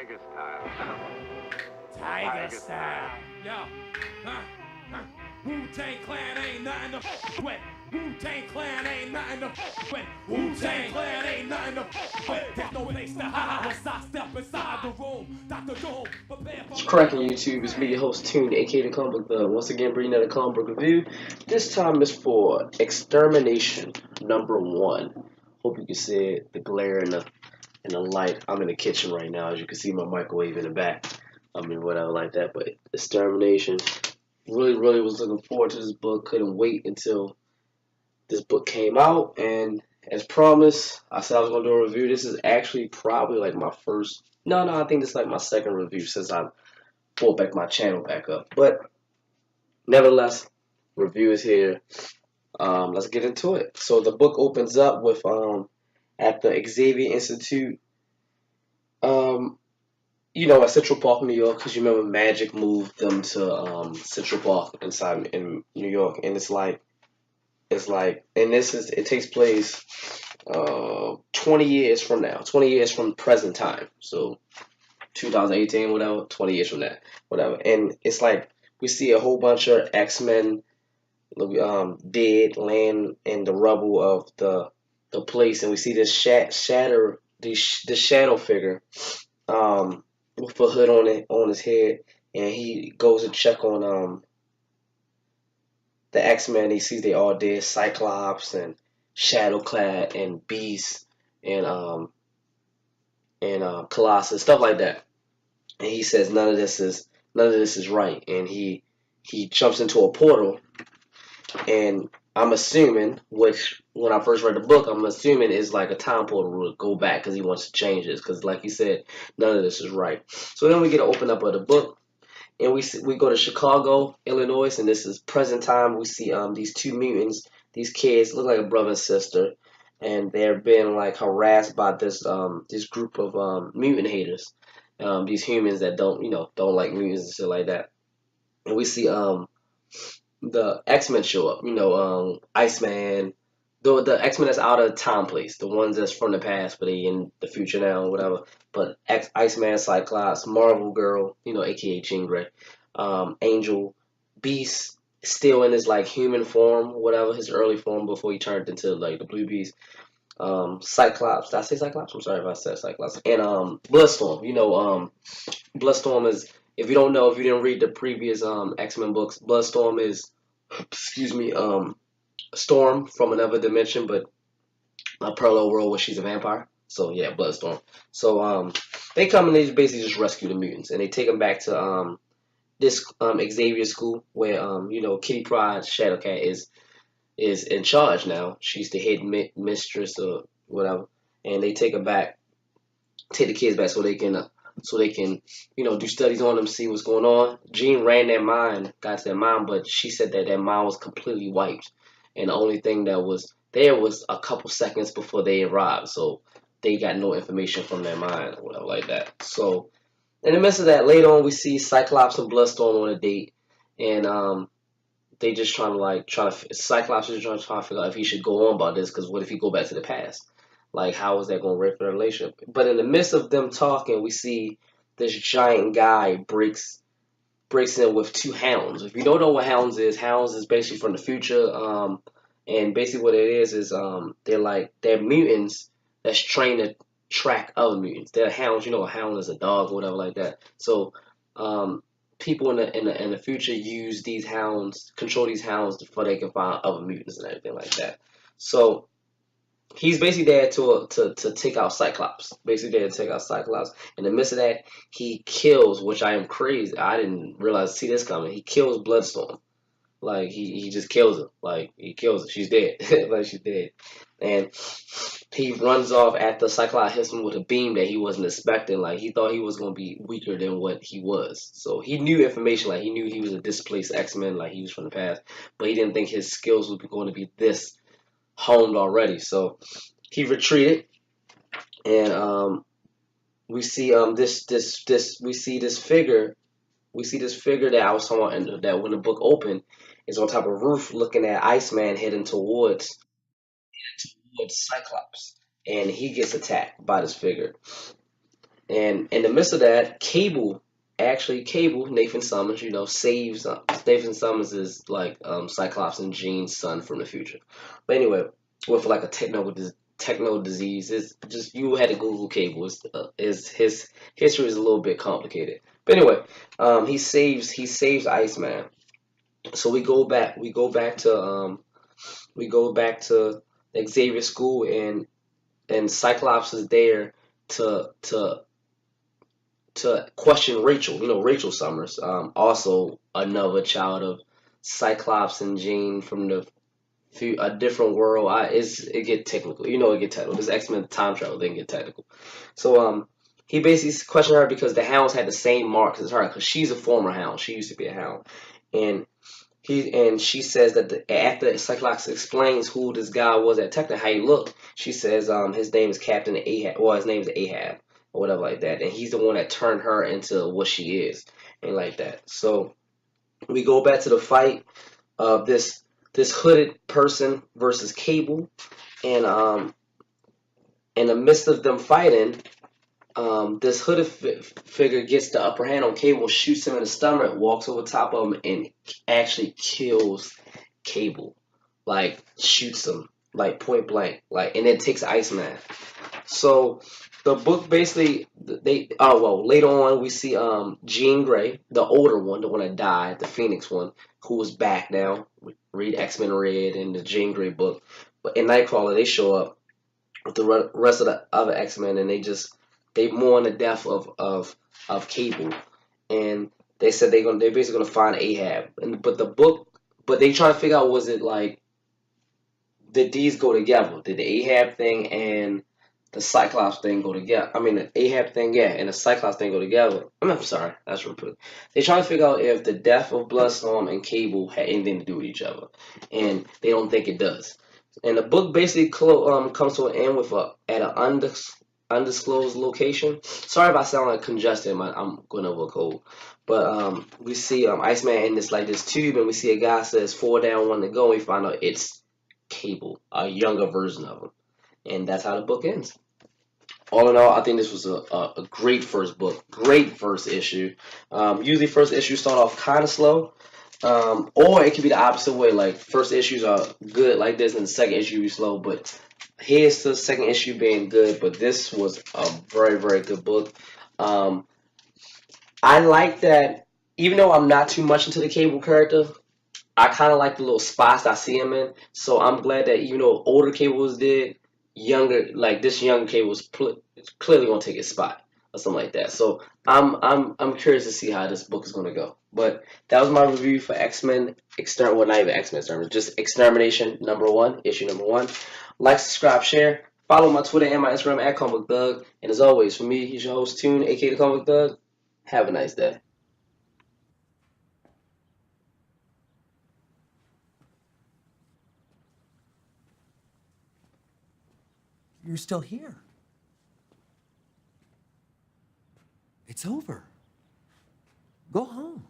Tiger style. Tiger style. Yo. Wu-Tang Clan ain't nothing to f with. Wu-Tang Clan ain't nothing to f with. Wu-Tang Clan ain't nothing to f with. There's no place to hide once I step inside the room. Dr. Doom, prepare for... What's cracking YouTube? It's me, your host Tune, aka the Comic Book Thug. Once again, bringing out a comic book review. This time is for Extermination #1. Hope you can see it, the glare and the light. I'm in the kitchen right now, as you can see my microwave in the back. I mean, whatever like that. But Extermination. Really was looking forward to this book. Couldn't wait until this book came out, and as promised, I said I was gonna do a review. This is actually probably like my first. No, I think this is like my second review since I pulled back my channel back up. But nevertheless, review is here. Let's get into it. So the book opens up with at the Xavier Institute. At Central Park, New York, because you remember Magic moved them to Central Park in New York, and and it takes place 20 years from now, 20 years from present time, so 2018, whatever, 20 years from that, whatever, and it's like we see a whole bunch of X-Men dead, laying in the rubble of the place, and we see this shadow figure. With a hood on his head, and he goes to check on the X-Men. He sees they all dead, Cyclops and Shadowclad and Beast and Colossus, stuff like that. And he says none of this is right, and he jumps into a portal, and I'm assuming, which when I first read the book, I'm assuming is like a time portal to go back because he wants to change this. Because like he said, none of this is right. So then we get an open up of the book, and we go to Chicago, Illinois, and this is present time. We see these two mutants, these kids look like a brother and sister, and they're being like harassed by this group of mutant haters, these humans that don't like mutants and shit like that. And we see the X-Men show up, Iceman, the X-Men that's out of time place, the ones that's from the past but they in the future now or whatever. But Iceman, Cyclops, Marvel Girl, aka Jean Grey, Angel, Beast, still in his like human form, whatever, his early form before he turned into like the Blue Beast. Cyclops, did I say Cyclops? I'm sorry if I said Cyclops. And Bloodstorm, Bloodstorm is, if you don't know, if you didn't read the previous X-Men books, Bloodstorm is, Storm from another dimension, but a parallel world where she's a vampire. So yeah, Bloodstorm. So they come and they basically just rescue the mutants, and they take them back to this Xavier school where Kitty Pryde, Shadowcat, is in charge now. She's the head mistress or whatever, and they take the kids back so they can do studies on them, see what's going on. Jean ran got to their mind, but she said that their mind was completely wiped, and the only thing that was there was a couple seconds before they arrived, so they got no information from their mind or whatever like that. So in the midst of that, later on we see Cyclops and Bloodstorm on a date, and they just Cyclops is trying to figure out if he should go on about this, because what if he go back to the past? Like, how is that going to wreck their relationship? But in the midst of them talking, we see this giant guy breaks in with two hounds. If you don't know what hounds is basically from the future. And basically what it is they're mutants that's trained to track other mutants. They're hounds. A hound is a dog or whatever like that. So people in the future use these hounds, control these hounds before they can find other mutants and everything like that. So he's basically there to take out Cyclops. Basically there to take out Cyclops. In the midst of that, he kills, which I am crazy. I didn't see this coming. He kills Bloodstorm. Like, he just kills her. Like, he kills her. She's dead. Like, she's dead. And he runs off after Cyclops hits him with a beam that he wasn't expecting. Like, he thought he was going to be weaker than what he was. So he knew information. Like, he knew he was a displaced X-Men. Like, he was from the past. But he didn't think his skills would be going to be this honed already. So he retreated. And we see this figure. We see this figure that I was talking about, that when the book opened, is on top of a roof looking at Iceman heading towards Cyclops, and he gets attacked by this figure. And in the midst of that, Cable, Nathan Summers, saves Nathan Summers is like Cyclops and Jean's son from the future. But anyway, with like a techno disease, it's just you had to Google Cable. Is his history is a little bit complicated. But anyway, he saves Iceman. So we go back to Xavier School, and Cyclops is there to question Rachel. Rachel Summers, also another child of Cyclops and Jean from a different world. It get technical. It get technical. This X-Men time travel didn't get technical. So he basically questioned her because the hounds had the same marks as her because she's a former hound. She used to be a hound, and she says that after Cyclops explains who this guy was that attacked her, how he looked, she says his name is Captain Ahab. Well, his name is Ahab or whatever like that, and he's the one that turned her into what she is and like that. So we go back to the fight of this hooded person versus Cable, and in the midst of them fighting, this hooded figure gets the upper hand on Cable, shoots him in the stomach, walks over top of him, and actually kills Cable. Like, shoots him, like, point blank. Like, and then takes Iceman. So, the book basically, later on, we see Jean Grey, the older one, the one that died, the Phoenix one, who is back now. Read X-Men Red and the Jean Grey book. But in Nightcrawler, they show up with the rest of the other X-Men, and they mourn the death of Cable, and they said they're basically gonna find Ahab, but they trying to figure out, was it like, did these go together? Did the Ahab thing and the Cyclops thing go together? I mean, the Ahab thing, yeah, and the Cyclops thing go together. I'm sorry, that's what I'm. They trying to figure out if the death of Bloodstorm and Cable had anything to do with each other, and they don't think it does. And the book basically comes to an end with at an undisclosed location. Sorry if I sound like congested. I'm going over a cold. But we see Iceman in this tube, and we see a guy says 4 down, 1 to go. And we find out it's Cable, a younger version of him, and that's how the book ends. All in all, I think this was a great first book, great first issue. Usually, first issues start off kind of slow, or it could be the opposite way. Like, first issues are good like this, and the second issue is slow. But here's the second issue being good. But this was a very, very good book. I like that, even though I'm not too much into the Cable character, I kind of like the little spots I see him in. So I'm glad that even though older Cables did, this young Cable was clearly gonna take his spot or something like that. So I'm curious to see how this book is gonna go. But that was my review for X-Men not even X-Men, just Extermination #1, issue #1. Like, subscribe, share. Follow my Twitter and my Instagram at Comic Thug. And as always, for me, he's your host, Tune, aka the Comic Thug. Have a nice day. You're still here. It's over. Go home.